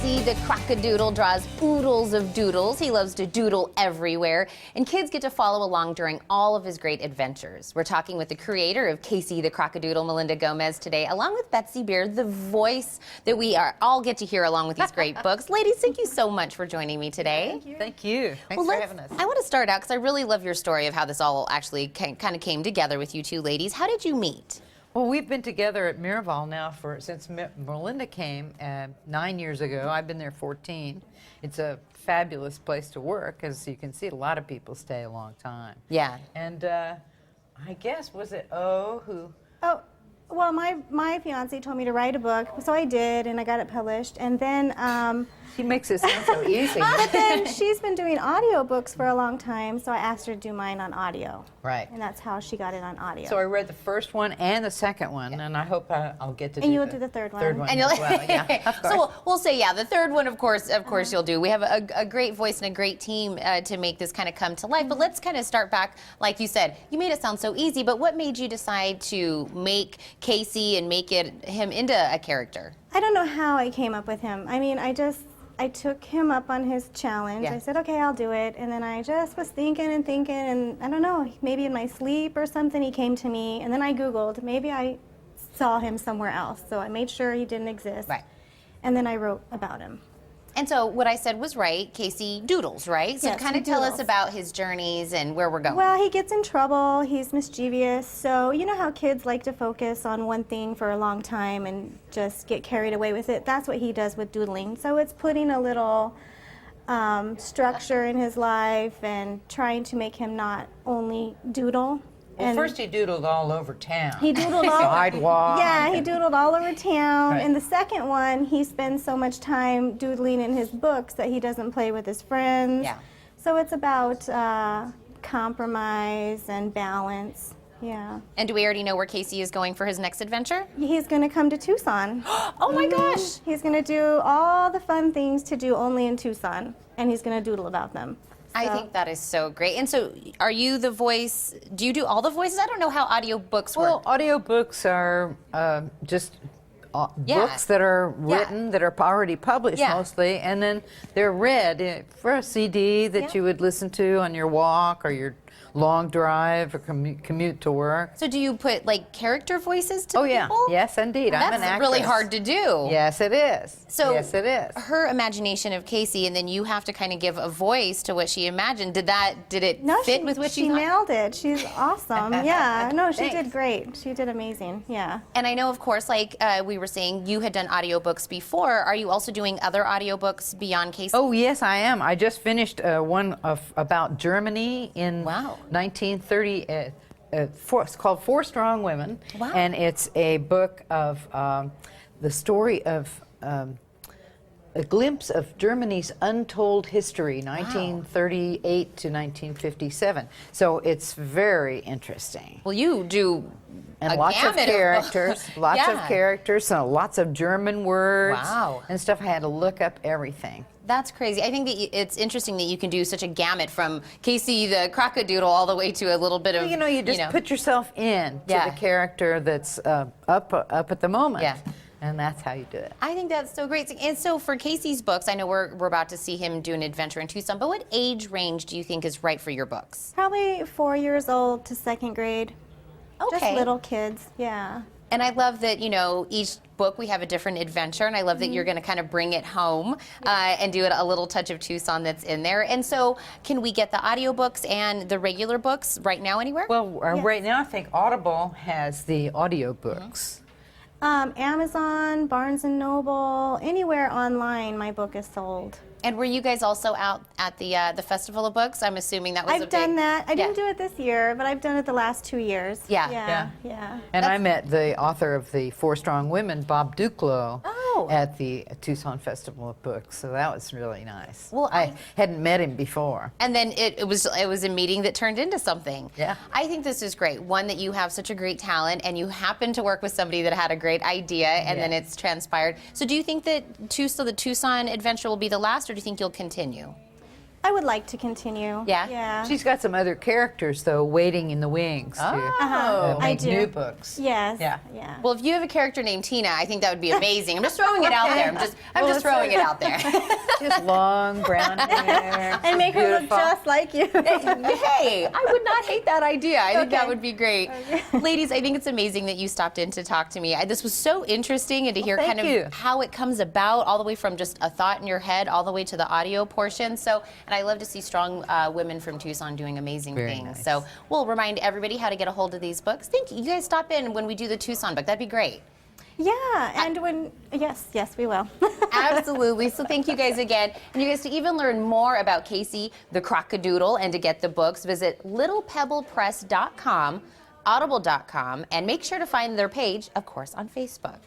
Casey the Crockadoodle draws oodles of doodles. He loves to doodle everywhere, and kids get to follow along during all of his great adventures. We're talking with the creator of Casey the Crockadoodle, Melinda Gomez, today, along with Betsy Beard, the voice that we all get to hear along with these great books. Ladies, thank you so much for joining me today. Thank you. Thank you. Thanks for having us. I want to start out because I really love your story of how this all actually kind of came together with you two ladies. How did you meet? Well, we've been together at Miraval now since Melinda came 9 years ago. I've been there 14. It's a fabulous place to work. As you can see, a lot of people stay a long time. Yeah. And I guess, was it O who? Oh, well, my fiance told me to write a book, so I did, and I got it published. And then, She makes it sound so easy. but then she's been doing audiobooks for a long time, so I asked her to do mine on audio. Right. And that's how she got it on audio. So I read the first one and the second one, and I hope I'll get to do And you'll do the third one. Third one And as you'll, well. Yeah, of course. So we'll say, yeah, the third one, of course you'll do. We have a great voice and a great team to make this kind of come to life. But let's kind of start back, like you said, you made it sound so easy, but what made you decide to make Casey and make him into a character? I don't know how I came up with him. I mean, I took him up on his challenge. Yeah. I said, okay, I'll do it. And then I just was thinking, and I don't know, maybe in my sleep or something, he came to me. And then I Googled, maybe I saw him somewhere else. So I made sure he didn't exist. Right. And then I wrote about him. And so what I said was right. Casey doodles, right? So Yes, kind he of tell us doodles. about his journeys and where we're going. Well, he gets in trouble. He's mischievous. So you know how kids like to focus on one thing for a long time and just get carried away with it? That's what he does with doodling. So it's putting a little structure in his life and trying to make him not only doodle. Well, first he doodled all over town. He doodled all Sidewalk. Yeah, he doodled all over town. Right. And the second one, he spends so much time doodling in his books that he doesn't play with his friends. Yeah. So it's about compromise and balance. Yeah. And do we already know where Casey is going for his next adventure? He's going to come to Tucson. Oh my gosh! He's going to do all the fun things to do only in Tucson, and he's going to doodle about them. I So- think that is so great. And so are you the voice, do you do all the voices? I don't know how audiobooks Well, work. audiobooks are just Yeah. books that are written, that are already published Yeah. mostly, and then they're read for a CD that Yeah. you would listen to on your walk or your long drive or commute to work. So do you put like character voices to Oh, the yeah. people? Yes, indeed. I'm an That's actress. really hard to do. Yes, it is. So yes, it is. her imagination of Casey, and then you have to kind of give a voice to what she imagined. Did it No, fit she, with what she you thought? nailed it. She's awesome. Yeah. No, she Thanks. did great. She did amazing. Yeah. And I know, of course, like we were saying, you had done audiobooks before. Are you also doing other audiobooks beyond Casey? Oh, yes, I am. I just finished one about Germany in Wow. 1930. It's called Four Strong Women. Wow. And it's a book of the story of a glimpse of Germany's untold history, 1938 to 1957. So it's very interesting. Well, you do And a lots of gamut characters, lots of Yeah. characters, so lots of German words Wow. and stuff. I had to look up everything. That's crazy. I think that it's interesting that you can do such a gamut from Casey the Crockadoodle all the way to a little bit of, Well, you just put yourself in to Yeah. the character that's up at the moment. Yeah. And that's how you do it. I think that's so great. And so for Casey's books, I know we're about to see him do an adventure in Tucson, but what age range do you think is right for your books? Probably 4 years old to second grade. Just Okay. little kids. Yeah. And I love that, each book we have a different adventure, and I love that you're going to kind of bring it home and do it a little touch of Tucson that's in there. And so can we get the audiobooks and the regular books right now anywhere? Well, Yes. right now I think Audible has the audiobooks. Amazon, Barnes and Noble, anywhere online, my book is sold. And were you guys also out at the Festival of Books? I'm assuming that was a I've big... done that. I Yeah. didn't do it this year, but I've done it the last 2 years. Yeah. Yeah. And I met the author of the Four Strong Women, Bob Duclos, Oh. at the Tucson Festival of Books. So that was really nice. Well, I hadn't met him before. And then it was a meeting that turned into something. Yeah. I think this is great. One, that you have such a great talent, and you happen to work with somebody that had a great idea, and then it's transpired. So do you think that the Tucson adventure will be the last, or do you think you'll continue? I would like to continue. Yeah? Yeah. She's got some other characters, though, waiting in the wings to I make do. new books. Yes. Yeah. Yeah. Well, if you have a character named Tina, I think that would be amazing. I'm just throwing it out there. I'm just throwing it out there. Just long brown hair. And make her look beautiful. just like you. Hey, I would not hate that idea. I think that Okay. would be great. Ladies, I think it's amazing that you stopped in to talk to me. This was so interesting, and to hear thank kind you. of how it comes about, all the way from just a thought in your head, all the way to the audio portion. So, and I love to see strong women from Tucson doing amazing Very things. nice. So we'll remind everybody how to get a hold of these books. Thank you. You guys stop in when we do the Tucson book. That'd be great. Yeah, and yes, we will. Absolutely. So thank you guys again. And you guys, to even learn more about Casey the Crockadoodle and to get the books, visit littlepebblepress.com, audible.com, and make sure to find their page, of course, on Facebook.